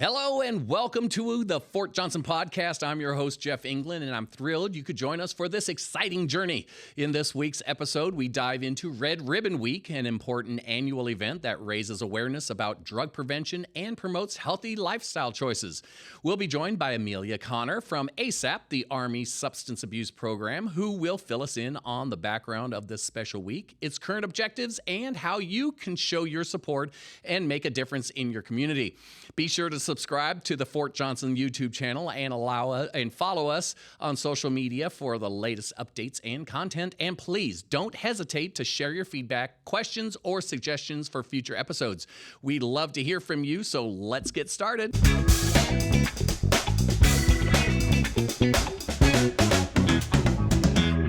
Hello and welcome to the Fort Johnson podcast. I'm your host, Jeff England, and I'm thrilled you could join us for this exciting journey. In this week's episode, we dive into Red Ribbon Week, an important annual event that raises awareness about drug prevention and promotes healthy lifestyle choices. We'll be joined by Amelia Connor from ASAP, the Army Substance Abuse Program, who will fill us in on the background of this special week, its current objectives, and how you can show your support and make a difference in your community. Be sure to subscribe to the Fort Johnson YouTube channel and follow us on social media for the latest updates and content. And please don't hesitate to share your feedback, questions, or suggestions for future episodes. We'd love to hear from you, so let's get started.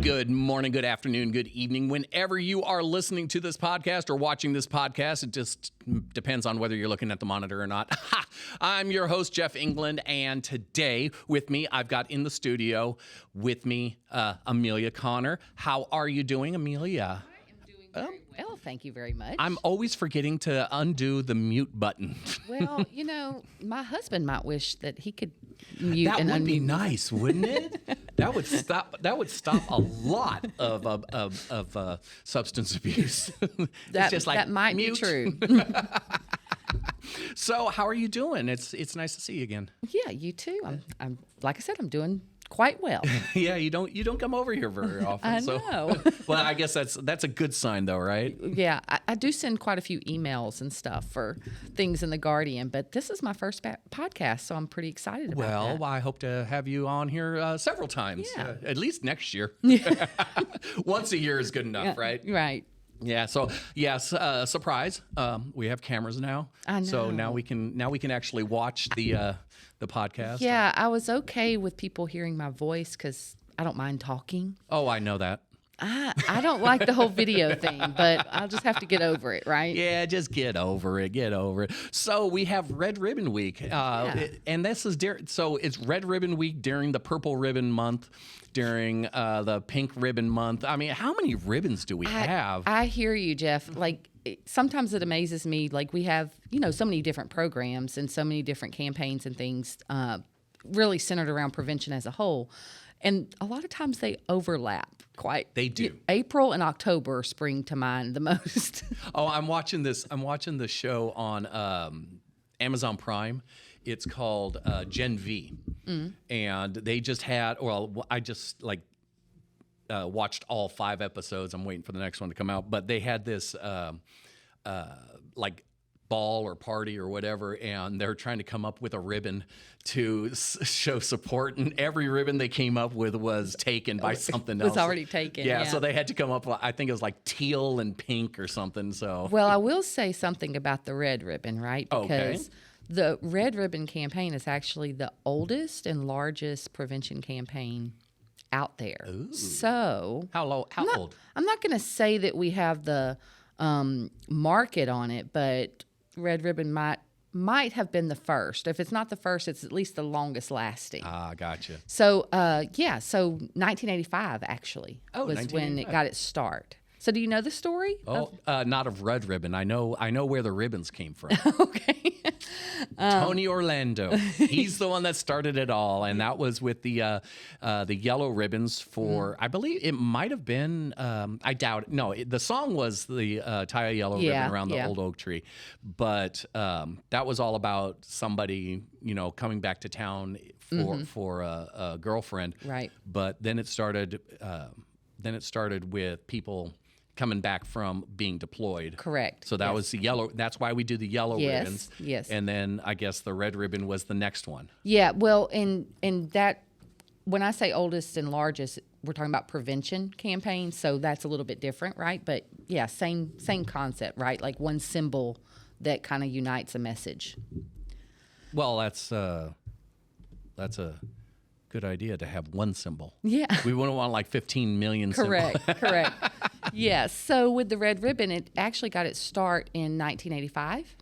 Good morning, good afternoon, good evening. Whenever you are listening to this podcast or watching this podcast, it just depends on whether you're looking at the monitor or not. I'm your host, Jeff England, and today with me, I've got in the studio with me, Amelia Connor. How are you doing, Amelia? I am doing very well, thank you very much. I'm always forgetting to undo the mute button. Well, you know, my husband might wish that he could mute that and would unmute. be nice, wouldn't it? That would stop a lot of substance abuse. That, It's just like that might mute. be true. So, how are you doing? It's nice to see you again. Yeah, you too. I'm like I said, I'm doing quite well. Yeah, you don't come over here very often. I so. know. Well, I guess that's a good sign, though, right? Yeah, I do send quite a few emails and stuff for things in the Guardian, but this is my first podcast, so I'm pretty excited about that. Well, I hope to have you on here several times, Yeah. at least next year. Once a year is good enough, right? Right. Yeah. So yes, surprise. We have cameras now. I know. So now we can actually watch the podcast. Yeah, I was okay with people hearing my voice because I don't mind talking. Oh, I know that. I don't like the whole video thing, but I'll just have to get over it, right? Yeah, just get over it. Get over it. So we have Red Ribbon Week, and this is so it's Red Ribbon Week during the Purple Ribbon Month, during the Pink Ribbon Month. I mean, how many ribbons do we have? I hear you, Jeff. Like sometimes it amazes me. Like we have, so many different programs and so many different campaigns and things, really centered around prevention as a whole. And a lot of times they overlap quite. They do. April and October spring to mind the most. Oh, I'm watching the show on Amazon Prime. It's called Gen V, and they just had. Well, I just watched all 5 episodes. I'm waiting for the next one to come out. But they had this ball or party or whatever, and they're trying to come up with a ribbon to show support, and every ribbon they came up with was taken by something else. Was already taken. Yeah, so they had to come up with, I think it was like teal and pink or something. So Well, I will say something about the red ribbon, right? Because Okay. the Red Ribbon campaign is actually the oldest and largest prevention campaign out there. Ooh. So how old? I'm not going to say that we have the market on it, but Red Ribbon might have been the first. If it's not the first, it's at least the longest lasting. Ah, gotcha. So, so 1985 actually was when 1985. it got its start. So do you know the story? Oh, not of Red Ribbon. I know where the ribbons came from. Okay. Tony Orlando. He's the one that started it all, and that was with the yellow ribbons for. I believe it might have been. I doubt it. No, the song was the tie a yellow ribbon around the old oak tree, but that was all about somebody coming back to town for a girlfriend. Right. But then it started. With people coming back from being deployed. Correct. So that was the yellow. That's why we do the yellow ribbons. Yes. And then I guess the red ribbon was the next one. Yeah. Well, and that when I say oldest and largest, we're talking about prevention campaigns. So that's a little bit different, right? But yeah, same concept, right? Like one symbol that kind of unites a message. Well, that's a good idea to have one symbol. Yeah. We wouldn't want like 15 million symbols. Correct. Yes. So with the red ribbon, it actually got its start in 1985.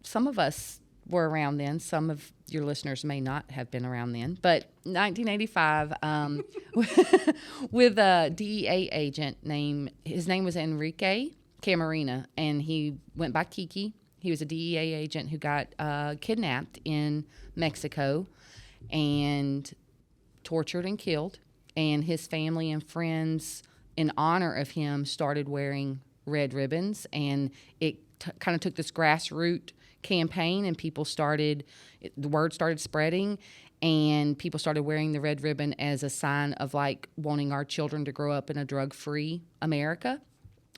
Some of us were around then. Some of your listeners may not have been around then. But 1985, with a DEA agent his name was Enrique Camarena, and he went by Kiki. He was a DEA agent who got kidnapped in Mexico and tortured and killed. And his family and friends, in honor of him, started wearing red ribbons. And it kind of took this grassroots campaign, and the word started spreading, and people started wearing the red ribbon as a sign of like wanting our children to grow up in a drug-free America.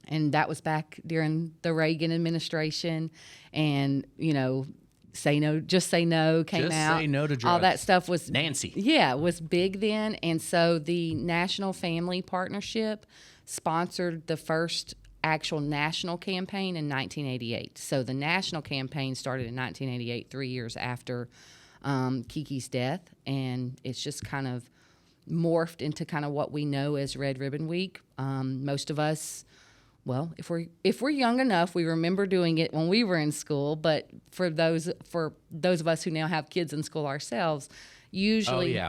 And that was back during the Reagan administration. And, Say No, Just Say No came out. Just Say No to Drugs. All that stuff was... Nancy. Yeah, it was big then. And so the National Family Partnership sponsored the first actual national campaign in 1988. So the national campaign started in 1988, 3 years after Kiki's death. And it's just kind of morphed into kind of what we know as Red Ribbon Week. Most of us... Well, if we're young enough, we remember doing it when we were in school. But for those of us who now have kids in school ourselves, usually,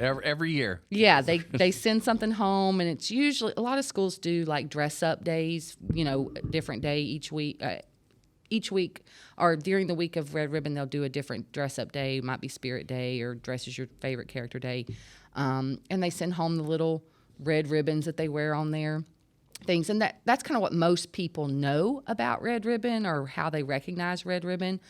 every year, they send something home, and it's usually a lot of schools do like dress up days, different day each week. Each week or during the week of Red Ribbon, they'll do a different dress up day. It might be Spirit Day or Dress as Your Favorite Character Day, and they send home the little red ribbons that they wear on their things. And that's kind of what most people know about Red Ribbon or how they recognize Red Ribbon.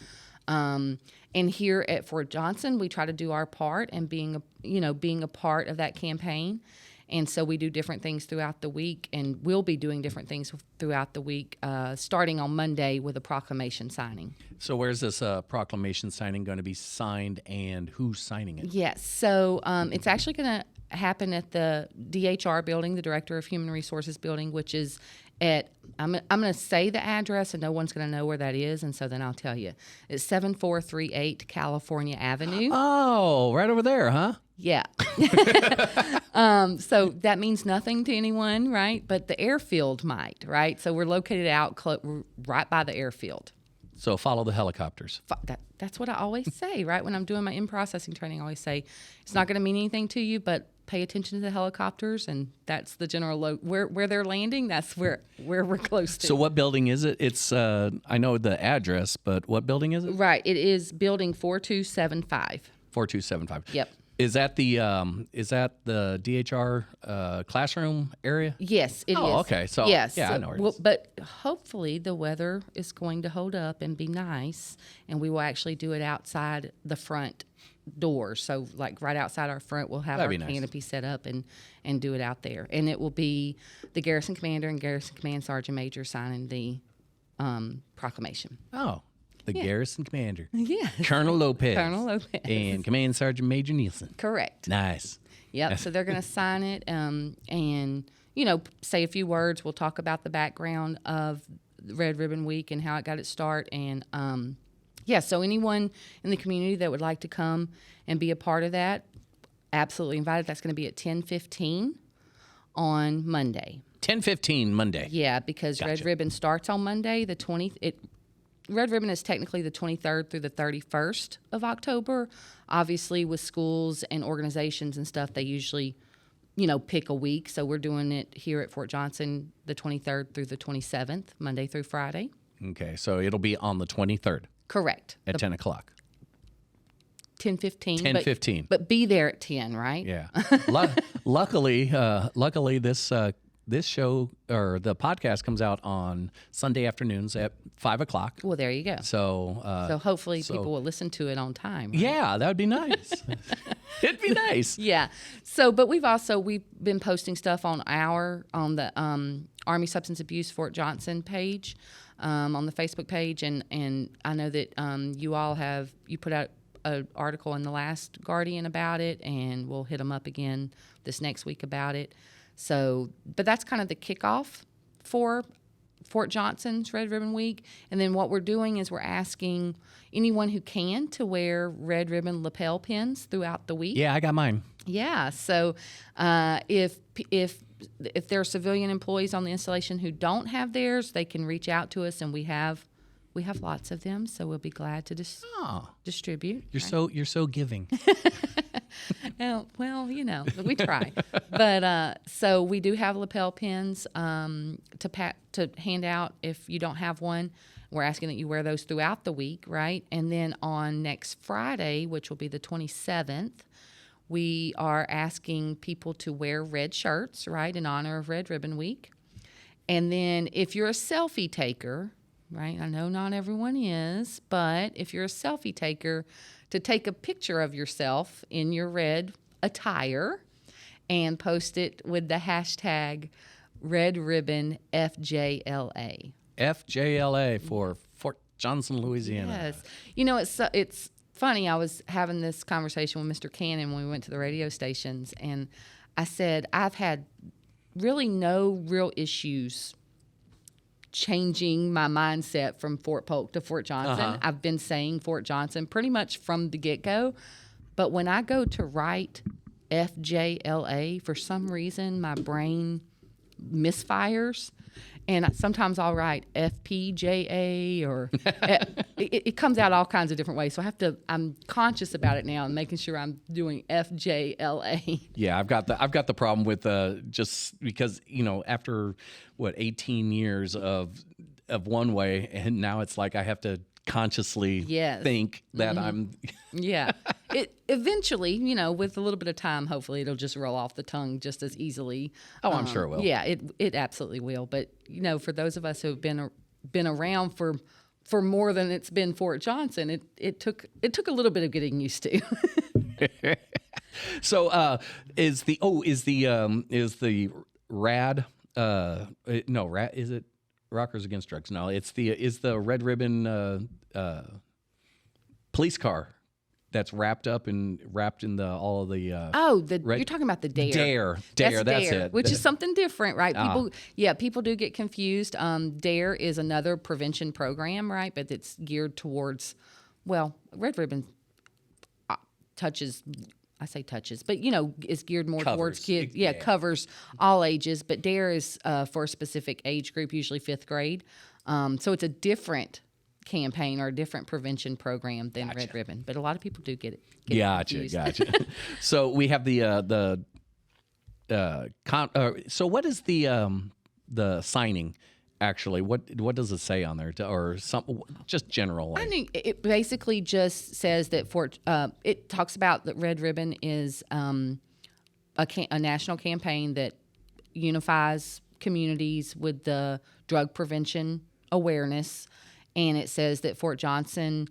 And here at Fort Johnson, we try to do our part and being a part of that campaign. And so we do different things throughout the week, and we'll be doing different things throughout the week, starting on Monday with a proclamation signing. So where's this proclamation signing going to be signed, and who's signing it? Yes. So it's actually going to happen at the DHR building, the Director of Human Resources building, which is at, I'm going to say the address and no one's going to know where that is, and so then I'll tell you. It's 7438 California Avenue. Oh, right over there, huh? Yeah. So that means nothing to anyone, right? But the airfield might, right? So we're located out right by the airfield. So follow the helicopters. That's what I always say, right? When I'm doing my in-processing training, I always say, it's not going to mean anything to you, but pay attention to the helicopters, and that's the general where they're landing. That's where we're close to. So what building is it? It's I know the address, but what building is it? Right. It is building 4275. 4275. Yep. Is that the DHR classroom area? Yes, it is. Oh, okay. So yes, yeah, I know where it is. But hopefully the weather is going to hold up and be nice, and we will actually do it outside the front door. So like right outside our front, we'll have our canopy set up and do it out there. And it will be the Garrison Commander and Garrison Command Sergeant Major signing the proclamation. Oh. The Garrison Commander. Yeah. Colonel Lopez. Colonel Lopez. And Command Sergeant Major Nielsen. Correct. Nice. Yep. So they're going to sign it and, say a few words. We'll talk about the background of Red Ribbon Week and how it got its start. And, so anyone in the community that would like to come and be a part of that, absolutely invited. That's going to be at 10:15 on Monday. 10:15 Monday. Yeah, because Gotcha. Red Ribbon starts on Monday, the 20th. Red Ribbon is technically the 23rd through the 31st of October. Obviously, with schools and organizations and stuff, they usually, pick a week. So we're doing it here at Fort Johnson the 23rd through the 27th, Monday through Friday. Okay, so it'll be on the 23rd. Correct. At 10 o'clock. 10:15. 10:15. But be there at 10, right? Yeah. Luckily, this show or the podcast comes out on Sunday afternoons at 5 o'clock. Well, there you go. So hopefully people will listen to it on time. Right? Yeah, that would be nice. It'd be nice. Yeah. So, but we've been posting stuff on the Army Substance Abuse Fort Johnson page, on the Facebook page, and I know that you put out an article in the last Guardian about it, and we'll hit them up again this next week about it. So, but that's kind of the kickoff for Fort Johnson's Red Ribbon Week. And then what we're doing is we're asking anyone who can to wear red ribbon lapel pins throughout the week. Yeah, I got mine. Yeah. So if there are civilian employees on the installation who don't have theirs, they can reach out to us, and we have lots of them, so we'll be glad to distribute. You're so giving. Well, we try. But so we do have lapel pins to hand out if you don't have one. We're asking that you wear those throughout the week, right? And then on next Friday, which will be the 27th, we are asking people to wear red shirts, right, in honor of Red Ribbon Week. And then if you're a selfie taker, right, I know not everyone is, but if you're a selfie taker, to take a picture of yourself in your red attire and post it with the hashtag Red Ribbon FJLA. FJLA for Fort Johnson, Louisiana. Yes. It's funny. I was having this conversation with Mr. Cannon when we went to the radio stations, and I said, I've had really no real issues changing my mindset from Fort Polk to Fort Johnson. I've been saying Fort Johnson pretty much from the get-go, but when I go to write FJLA, for some reason my brain misfires, and sometimes I'll write FPJA or it comes out all kinds of different ways. So I'm conscious about it now and making sure I'm doing FJLA. Yeah, I've got the problem with just because, after 18 years of one way, and now it's like I have to consciously think that I'm Yeah. It eventually, with a little bit of time, hopefully it'll just roll off the tongue just as easily. Oh, I'm sure it will. Yeah, it absolutely will. But for those of us who have been around for more than it's been Fort Johnson, it took a little bit of getting used to. So is the RAD is it Rockers Against Drugs? No, is the Red Ribbon police car that's wrapped in all of the you're talking about the Dare. That's it. Which is something different, right? People do get confused. Dare is another prevention program, right? But it's geared towards, Red Ribbon touches, but is geared more towards kids. Yeah, covers all ages. But Dare is for a specific age group, usually 5th grade. So it's a different campaign or a different prevention program than Red Ribbon, but a lot of people do get it. Gotcha. So we have so what is the signing actually? What does it say on there, or some just general? I think it basically just says that it talks about that Red Ribbon is a national campaign that unifies communities with the drug prevention awareness. And it says that Fort Johnson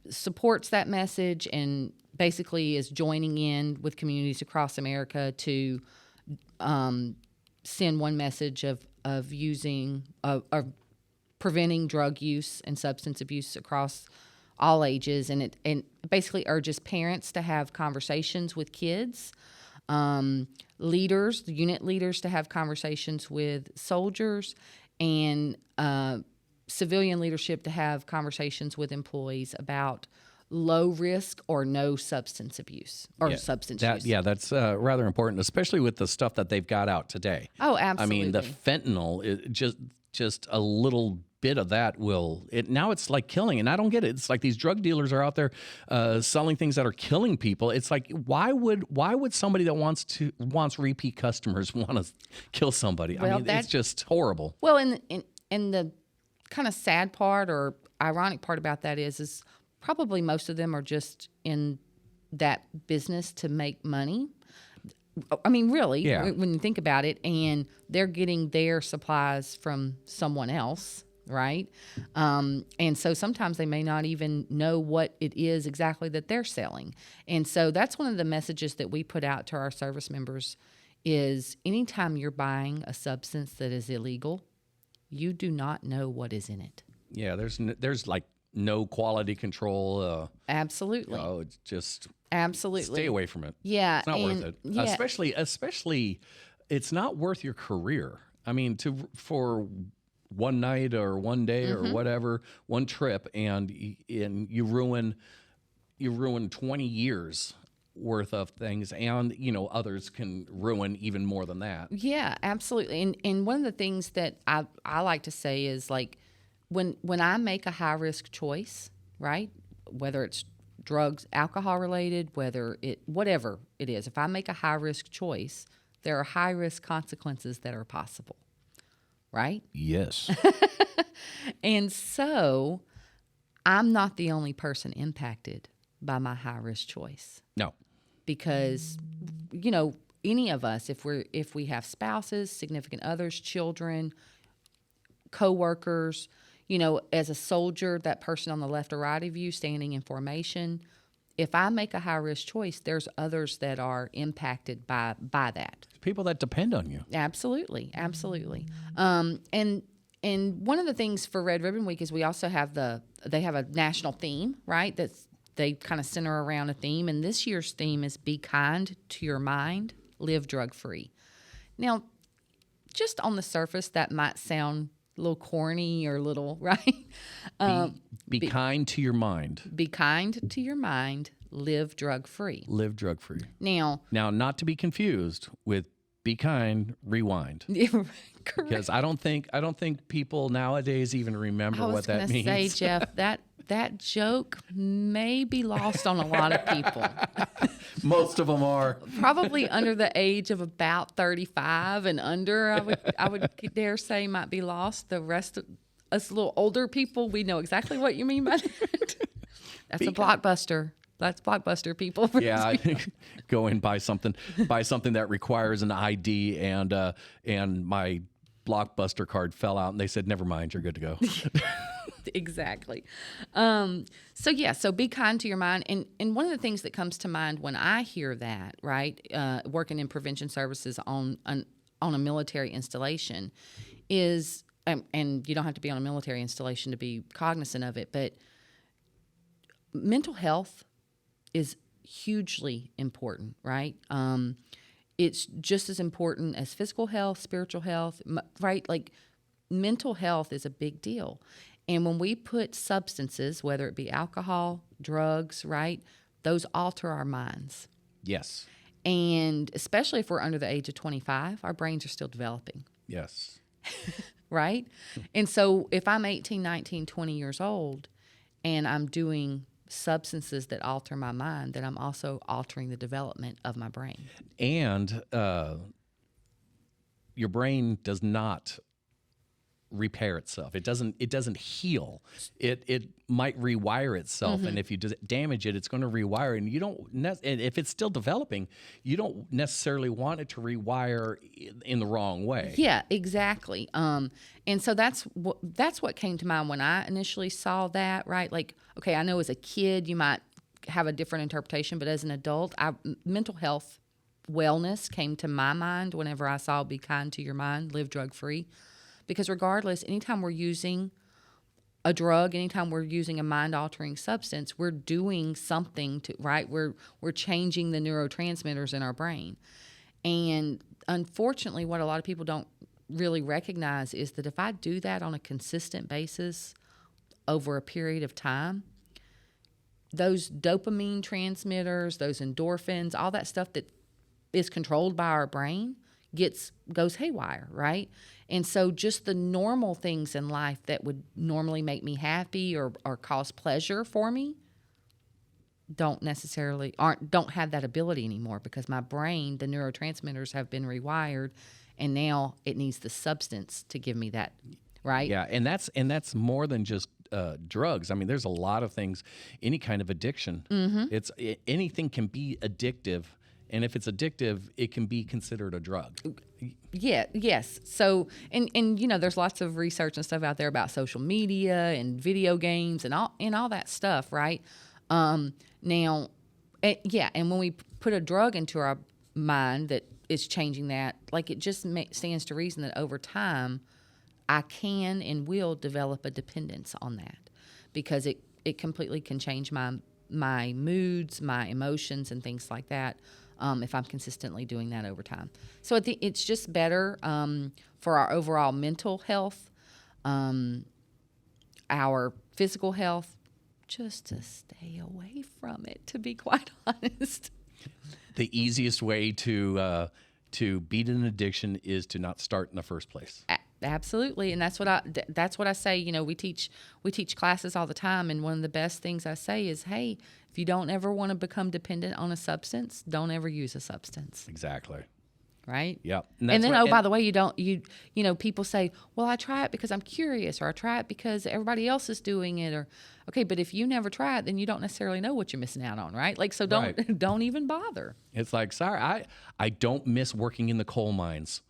supports that message and basically is joining in with communities across America to send one message of preventing drug use and substance abuse across all ages, and it basically urges parents to have conversations with kids, the unit leaders to have conversations with soldiers, and civilian leadership to have conversations with employees about low risk or no substance abuse or substance use. Yeah, that's rather important, especially with the stuff that they've got out today. Oh, absolutely. I mean, the fentanyl, just a little bit of that now it's like killing, and I don't get it. It's like these drug dealers are out there selling things that are killing people. It's like, why would somebody that wants repeat customers want to kill somebody? I mean, it's just horrible. Well, and the kind of sad part or ironic part about that is probably most of them are just in that business to make money. I mean, really, when you think about it, and they're getting their supplies from someone else, right? And so sometimes they may not even know what it is exactly that they're selling. And so that's one of the messages that we put out to our service members is anytime you're buying a substance that is illegal, you do not know what is in it. Yeah, there's like no quality control. Absolutely. It's just absolutely stay away from it. Yeah, it's not worth it. Yeah. Especially, it's not worth your career. I mean, for one night or one day or whatever, one trip, and you ruin 20 years worth of things, and others can ruin even more than that. Yeah, absolutely. And one of the things that I like to say is, like, when I make a high risk choice, right, whether it's drugs, alcohol related, whatever it is, if I make a high risk choice, there are high risk consequences that are possible, right? Yes. And so I'm not the only person impacted by my high-risk choice. No. Because, any of us, if we have spouses, significant others, children, coworkers, as a soldier, that person on the left or right of you standing in formation, if I make a high-risk choice, there's others that are impacted by that. People that depend on you. Absolutely. And one of the things for Red Ribbon Week is we also have they have a national theme, right? They kind of center around a theme, and this year's theme is Be Kind to Your Mind, Live Drug-Free. Now, just on the surface, that might sound a little corny or a little, right? Be kind to your mind. Be kind to your mind, live drug-free. Live drug-free. Now, not to be confused with Be Kind, Rewind. Correct. Because I don't think people nowadays even remember what that means. I was going to say, Jeff, that joke may be lost on a lot of people. Most of them are. Probably under the age of about 35 and under, I would dare say might be lost. The rest of us little older people, we know exactly what you mean by that. That's a Blockbuster. That's Blockbuster, people. Yeah, go and buy something that requires an ID, and my Blockbuster card fell out, and they said, "Never mind, you're good to go." Exactly. So be kind to your mind. And one of the things that comes to mind when I hear that, right, working in prevention services on a military installation is, and you don't have to be on a military installation to be cognizant of it, but mental health is hugely important, right? It's just as important as physical health, spiritual health, right? Like mental health is a big deal. And when we put substances, whether it be alcohol, drugs, right, those alter our minds. Yes. And especially if we're under the age of 25, our brains are still developing. Yes. Right? And so if I'm 18, 19, 20 years old and I'm doing substances that alter my mind, then I'm also altering the development of my brain. And your brain does not repair itself. It doesn't heal. It might rewire itself, Mm-hmm. and if you damage it, it's going to rewire. And you don't. And if it's still developing, you don't necessarily want it to rewire in the wrong way. Yeah, exactly. And so that's what came to mind when I initially saw that. Right, like, okay, I know as a kid you might have a different interpretation, but as an adult, mental health, wellness came to my mind whenever I saw Be Kind to Your Mind, Live Drug-Free. Because regardless, anytime we're using a drug, anytime we're using a mind-altering substance, we're doing something to, right? We're changing the neurotransmitters in our brain. And unfortunately, what a lot of people don't really recognize is that if I do that on a consistent basis over a period of time, those dopamine transmitters, those endorphins, all that stuff that is controlled by our brain goes haywire, right? And so just the normal things in life that would normally make me happy or cause pleasure for me don't have that ability anymore because my brain, the neurotransmitters have been rewired, and now it needs the substance to give me that, right? Yeah, and that's more than just drugs. I mean, there's a lot of things, any kind of addiction. Mm-hmm. Anything can be addictive. And if it's addictive, it can be considered a drug. Yeah, yes. So, and there's lots of research and stuff out there about social media and video games and all that stuff, right? And when we put a drug into our mind that is changing that, like it just stands to reason that over time, I can and will develop a dependence on that because it completely can change my moods, my emotions, and things like that. If I'm consistently doing that over time. So it's just better for our overall mental health, our physical health, just to stay away from it, to be quite honest. The easiest way to beat an addiction is to not start in the first place. Absolutely, and that's what I say. We teach classes all the time, and one of the best things I say is, hey, if you don't ever want to become dependent on a substance, don't ever use a substance. Exactly. right? Yep. And then, by the way, you know, people say, well, I try it because I'm curious, or I try it because everybody else is doing it, or, okay, but if you never try it, then you don't necessarily know what you're missing out on, right? Like, so don't even bother. It's like, sorry, I don't miss working in the coal mines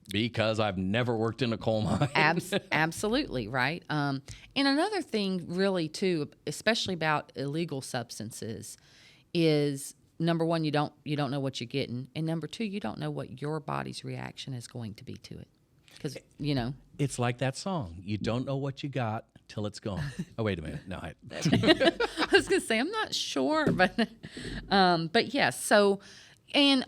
because I've never worked in a coal mine. Absolutely, right? And another thing really, too, especially about illegal substances, is number one, you don't know what you're getting, and number two, you don't know what your body's reaction is going to be to it, because you know it's like that song. You don't know what you got till it's gone. Oh, wait a minute, no. I was gonna say I'm not sure, but yes. So, and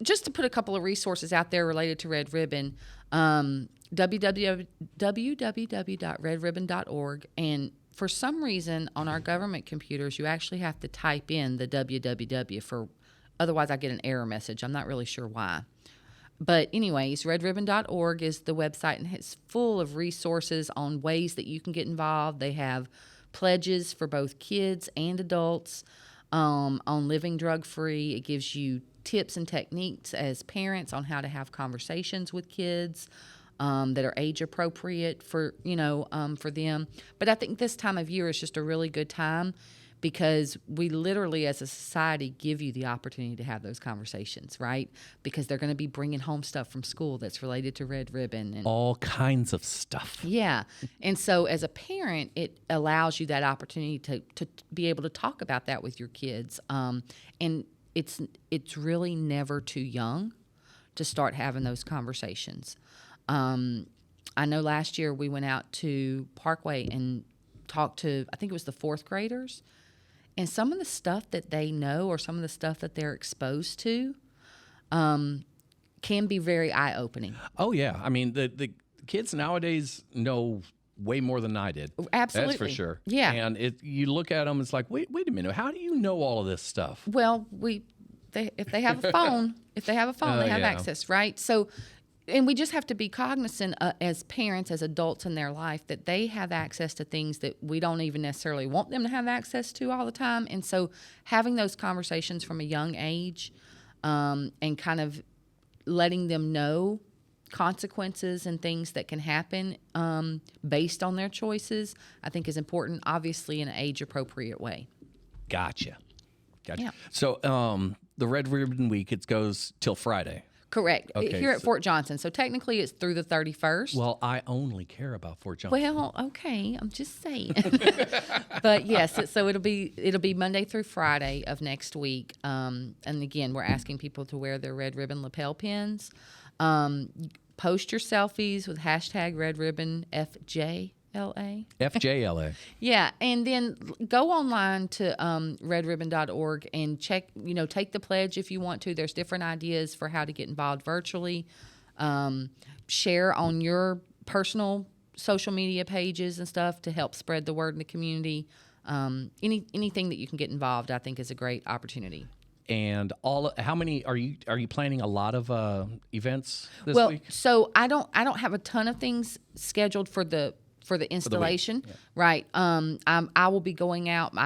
just to put a couple of resources out there related to Red Ribbon, www.redribbon.org, and for some reason, on our government computers, you actually have to type in the www otherwise I get an error message. I'm not really sure why. But anyways, redribbon.org is the website, and it's full of resources on ways that you can get involved. They have pledges for both kids and adults on living drug-free. It gives you tips and techniques as parents on how to have conversations with kids that are age appropriate for for them. But I think this time of year is just a really good time because we literally, as a society, give you the opportunity to have those conversations, right? Because they're going to be bringing home stuff from school that's related to Red Ribbon and all kinds of stuff. Yeah, and so as a parent, it allows you that opportunity to be able to talk about that with your kids, and it's really never too young to start having those conversations. I know last year we went out to Parkway and talked to, I think it was the fourth graders, and some of the stuff that they know or some of the stuff that they're exposed to can be very eye-opening. Oh, yeah. I mean, the kids nowadays know way more than I did. Absolutely. That's for sure. Yeah. And you look at them, it's like, wait a minute. How do you know all of this stuff? Well, if they have a phone, they have access, right? So, and we just have to be cognizant as parents, as adults in their life, that they have access to things that we don't even necessarily want them to have access to all the time. And so having those conversations from a young age and kind of letting them know consequences and things that can happen based on their choices, I think is important, obviously in an age-appropriate way. Gotcha. Yeah. So the Red Ribbon Week, it goes till Friday. Correct. Okay, Here at Fort Johnson. So technically it's through the 31st. Well, I only care about Fort Johnson. Well, okay. I'm just saying. But yes, so it'll be Monday through Friday of next week. And again, we're asking people to wear their Red Ribbon lapel pins. Post your selfies with hashtag Red Ribbon FJLA. FJLA. Yeah, and then go online to redribbon.org and check, take the pledge if you want to. There's different ideas for how to get involved virtually. Share on your personal social media pages and stuff to help spread the word in the community. Anything that you can get involved, I think, is a great opportunity. And how many are you planning a lot of events this week? Well, so I don't have a ton of things scheduled for the installation, right? I will be going out.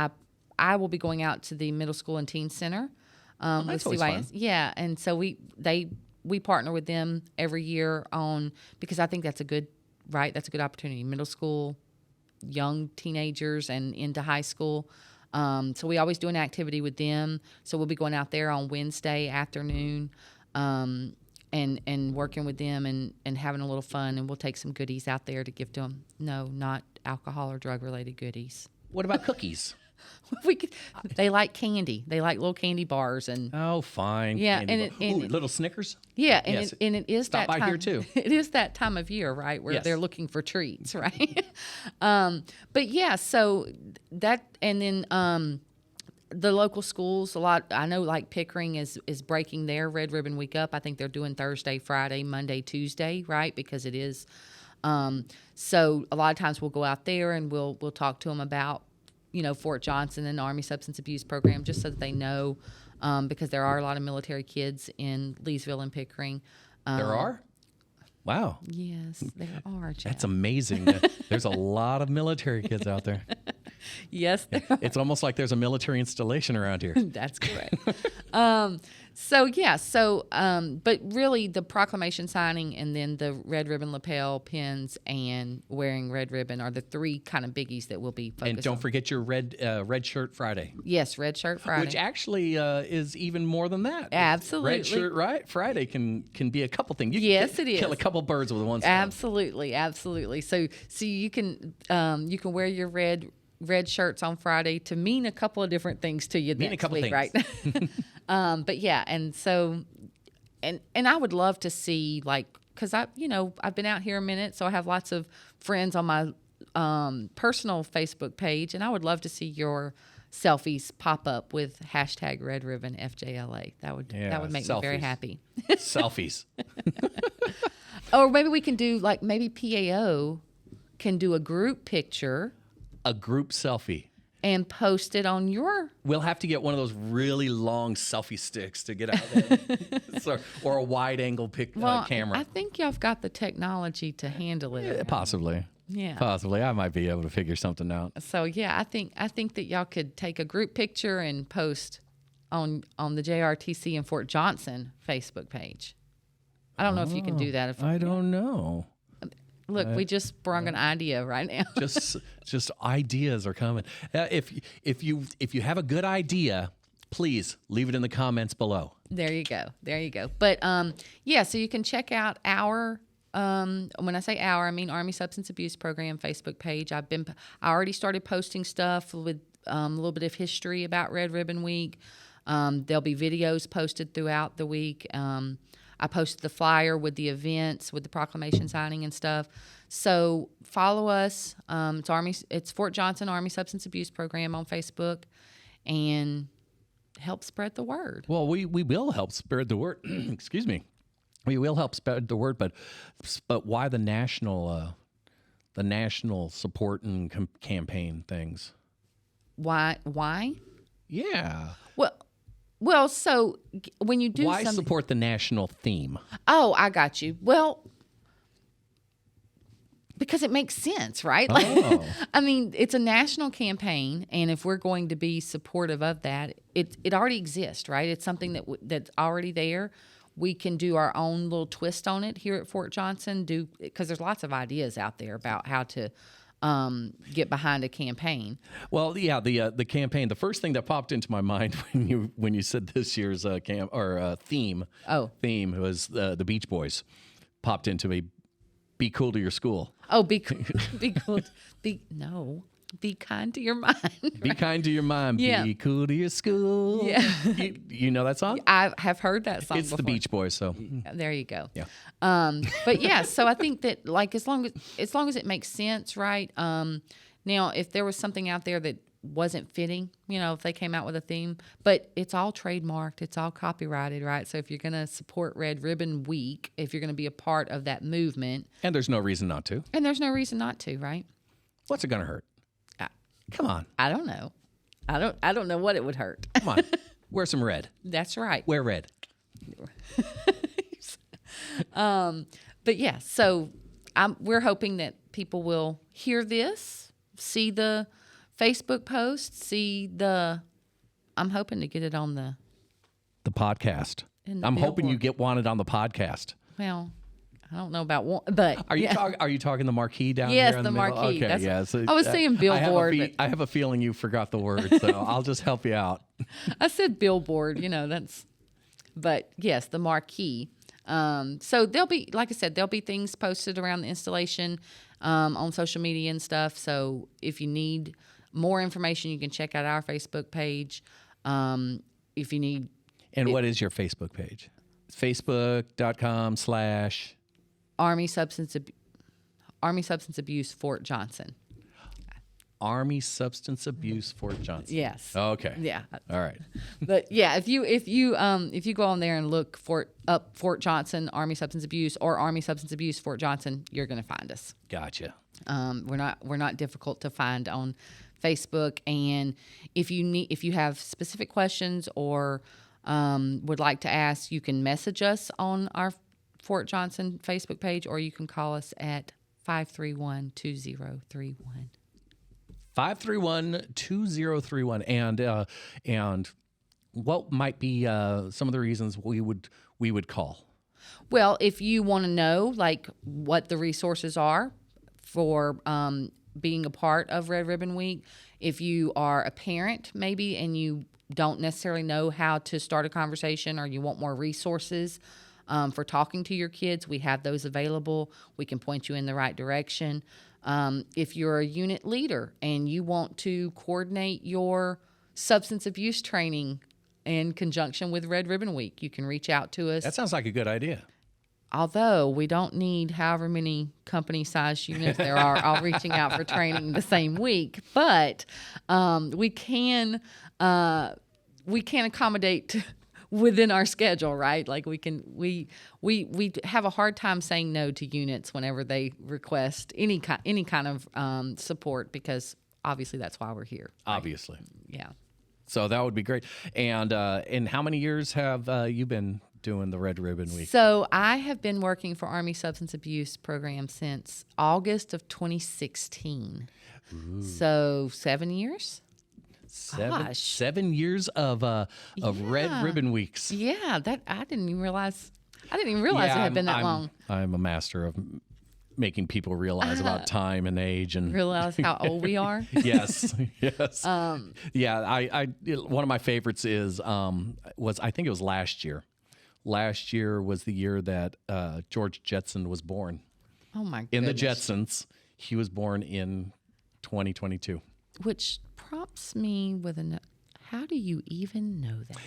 I will be going out to the Middle School and Teen Center with CYS. Fun. Yeah, and so we partner with them every year because I think that's a good opportunity. Middle school, young teenagers, and into high school. So we always do an activity with them. So we'll be going out there on Wednesday afternoon. And working with them and having a little fun, and we'll take some goodies out there to give to them. No, not alcohol or drug-related goodies. What about cookies? They like candy. They like little candy bars and. Oh, fine. Yeah, and little Snickers. Yeah, yes. and it is Stop that by time. here too. It is that time of year, right, where Yes. they're looking for treats, right? But yeah, so that, and then. The local schools, a lot, I know, like Pickering is breaking their Red Ribbon Week up. I think they're doing Thursday, Friday, Monday, Tuesday, right? Because it is. So a lot of times we'll go out there and we'll talk to them about, Fort Johnson and the Army Substance Abuse Program, just so that they know, because there are a lot of military kids in Leesville and Pickering. There are? Wow. Yes, there are, Jeff. That's amazing. There's a lot of military kids out there. Yes, It's almost like there's a military installation around here. that's correct. But really the proclamation signing and then the red ribbon lapel pins and wearing red ribbon are the three kind of biggies that we'll be focused on. And don't forget your red shirt Friday. Yes, Red Shirt Friday. Which actually is even more than that. Absolutely. Red Shirt Friday can be a couple things. Yes, it is. Kill a couple birds with one stone. Absolutely. So you can wear your red shirts on Friday to mean a couple of different things to you next week, right? But yeah, and so and I would love to see, like, because I've been out here a minute, so I have lots of friends on my personal Facebook page, and I would love to see your selfies pop up with hashtag Red Ribbon FJLA. That would make me very happy. Selfies. Or maybe we can do, like, maybe PAO can do a group picture. A group selfie. And post it on your... We'll have to get one of those really long selfie sticks to get out there. Or a wide-angle camera. I think y'all have got the technology to handle it. Yeah, possibly. Yeah. Possibly. I might be able to figure something out. So, yeah, I think that y'all could take a group picture and post on the JRTC and Fort Johnson Facebook page. I don't know if you can do that. I don't know. Look, we just sprung an idea right now. just ideas are coming. If you have a good idea, please leave it in the comments below. There you go. But so you can check out our when I say our, I mean Army Substance Abuse Program Facebook page. I already started posting stuff with a little bit of history about Red Ribbon Week. There'll be videos posted throughout the week. I posted the flyer with the events, with the proclamation signing and stuff. So follow us. It's Fort Johnson Army Substance Abuse Program on Facebook, and help spread the word. Well, we will help spread the word. Excuse me. We will help spread the word, but why the national support and campaign things? Why? Yeah. Well, so when you do why support the national theme? Oh, I got you. Well, because it makes sense, right? Oh. I mean, it's a national campaign, and if we're going to be supportive of that, it already exists, right? It's something that's already there. We can do our own little twist on it here at Fort Johnson, because there's lots of ideas out there about how to get behind a campaign. Well, yeah, the campaign. The first thing that popped into my mind when you said this year's theme was the Beach Boys. Popped into me. Be cool to your school. Oh, be cool. Be kind to your mind. Right? Be kind to your mind. Yeah. Be cool to your school. Yeah. You know that song? I have heard that song before. The Beach Boys, so. There you go. Yeah. But yeah, so I think that, like, as long as it makes sense, right? Now, if there was something out there that wasn't fitting, if they came out with a theme, but it's all trademarked, it's all copyrighted, right? So if you're going to support Red Ribbon Week, if you're going to be a part of that movement. And there's no reason not to. Right? What's it going to hurt? Come on. I don't know. I don't know what it would hurt. Come on. Wear some red. That's right. Wear red. But yeah, so we're hoping that people will hear this, see the Facebook post, I'm hoping to get it on the podcast. I'm hoping you wanted on the podcast. Well, I don't know about one, but are you talking the marquee down yes, here? Yes, the marquee. Okay, yes. I was saying billboard. I have a feeling you forgot the word, so I'll just help you out. I said billboard. But yes, the marquee. So there'll be, like I said, there'll be things posted around the installation on social media and stuff. So if you need more information, you can check out our Facebook page. If you need. And what is your Facebook page? Facebook.com/ Army Substance Abuse Fort Johnson. Army Substance Abuse Fort Johnson. Yes. Okay. Yeah. All right. But yeah, if you go on there and look up Fort Johnson Army Substance Abuse or Army Substance Abuse Fort Johnson, you're going to find us. Gotcha. We're not difficult to find on Facebook, and if you have specific questions or would like to ask, you can message us on our Fort Johnson Facebook page, or you can call us at 531-2031. 531-2031. And what might be some of the reasons we would call? Well, if you want to know like what the resources are for being a part of Red Ribbon Week, if you are a parent maybe and you don't necessarily know how to start a conversation or you want more resources for talking to your kids, we have those available. We can point you in the right direction. If you're a unit leader and you want to coordinate your substance abuse training in conjunction with Red Ribbon Week, you can reach out to us. That sounds like a good idea. Although we don't need however many company-sized units there are all reaching out for training the same week, but we can accommodate within our schedule, right? Like we have a hard time saying no to units whenever they request any kind of support, because obviously that's why we're here. Right? Obviously, yeah. So that would be great. And how many years have you been doing the Red Ribbon Week? So I have been working for Army Substance Abuse Program since August of 2016. Ooh. So 7 years. Seven years of Red Ribbon Weeks. Yeah, that I didn't even realize it had been that long. I'm a master of making people realize about time and age and realize how old we are. Yes. Yeah. I one of my favorites is was, I think it was last year. Last year was the year that George Jetson was born. Oh my goodness. In the Jetsons, he was born in 2022. Which prompts me with how do you even know that?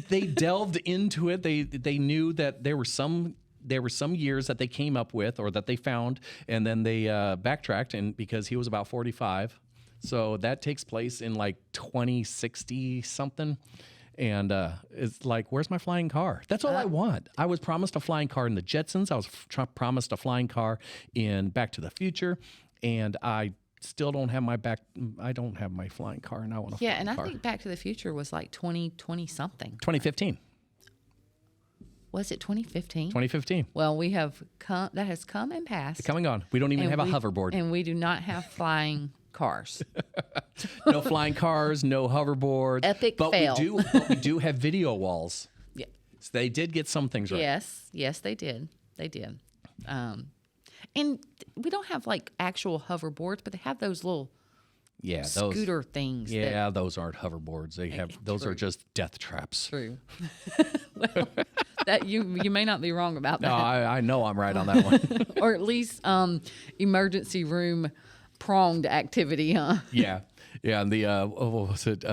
They delved into it. They knew that there were some years that they came up with or that they found, and then they backtracked, and because he was about 45. So that takes place in like 2060 something. And it's like, where's my flying car? That's all I want. I was promised a flying car in the Jetsons. I was promised a flying car in Back to the Future, and I still don't have I don't have my flying car, and I want a flying car. Yeah, and I think Back to the Future was like 2020 something. 2015. Was it 2015? 2015. Well, we have come. That has come and passed. It's coming on. We don't even have a hoverboard. And we do not have flying cars. No flying cars, no hoverboards. Epic fail. But we do have video walls. Yeah. So they did get some things right. Yes, they did. They did. And we don't have like actual hoverboards, but they have those little scooter things. Yeah, those aren't hoverboards. Those are just death traps. True. Well, that you may not be wrong about that. No, I know I'm right on that one. Or at least emergency room pronged activity, huh? Yeah. And the what was it?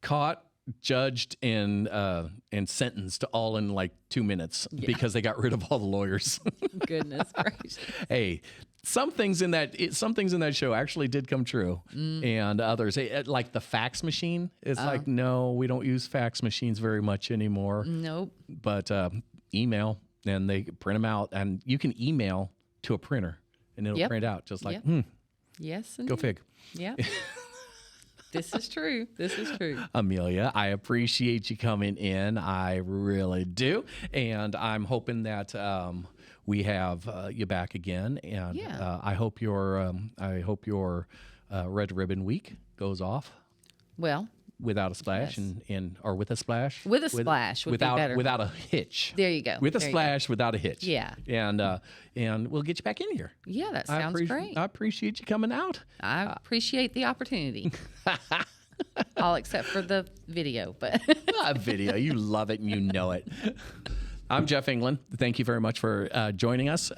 Caught, judged, and sentenced all in like 2 minutes because they got rid of all the lawyers. Goodness gracious! Hey, some things in that show actually did come true, and others, like the fax machine. It's like, no, we don't use fax machines very much anymore. Nope. But email, and they print them out, and you can email to a printer, and it'll print out just like, Yes, go fig. Yeah. This is true. Amelia, I appreciate you coming in. I really do. And I'm hoping that we have you back again. And I hope your Red Ribbon Week goes off. Well, without a splash or with a splash. With a splash would be better. Without a hitch. There you go. With a splash, without a hitch. Yeah. And we'll get you back in here. Yeah, that sounds great. I appreciate you coming out. I appreciate the opportunity. All except for the video, but video. You love it and you know it. I'm Jeff England. Thank you very much for joining us.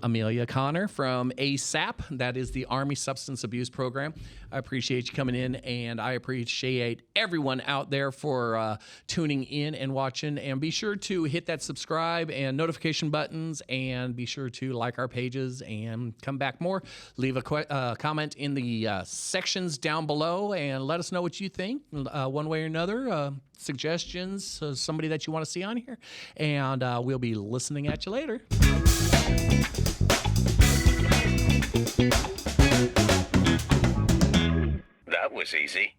Amelia Connor from ASAP. That is the Army Substance Abuse Program. I appreciate you coming in, and I appreciate everyone out there for tuning in and watching. And be sure to hit that subscribe and notification buttons, and be sure to like our pages and come back more. Leave a comment in the sections down below and let us know what you think one way or another. Suggestions, somebody that you want to see on here, and we'll be listening at you later. That was easy.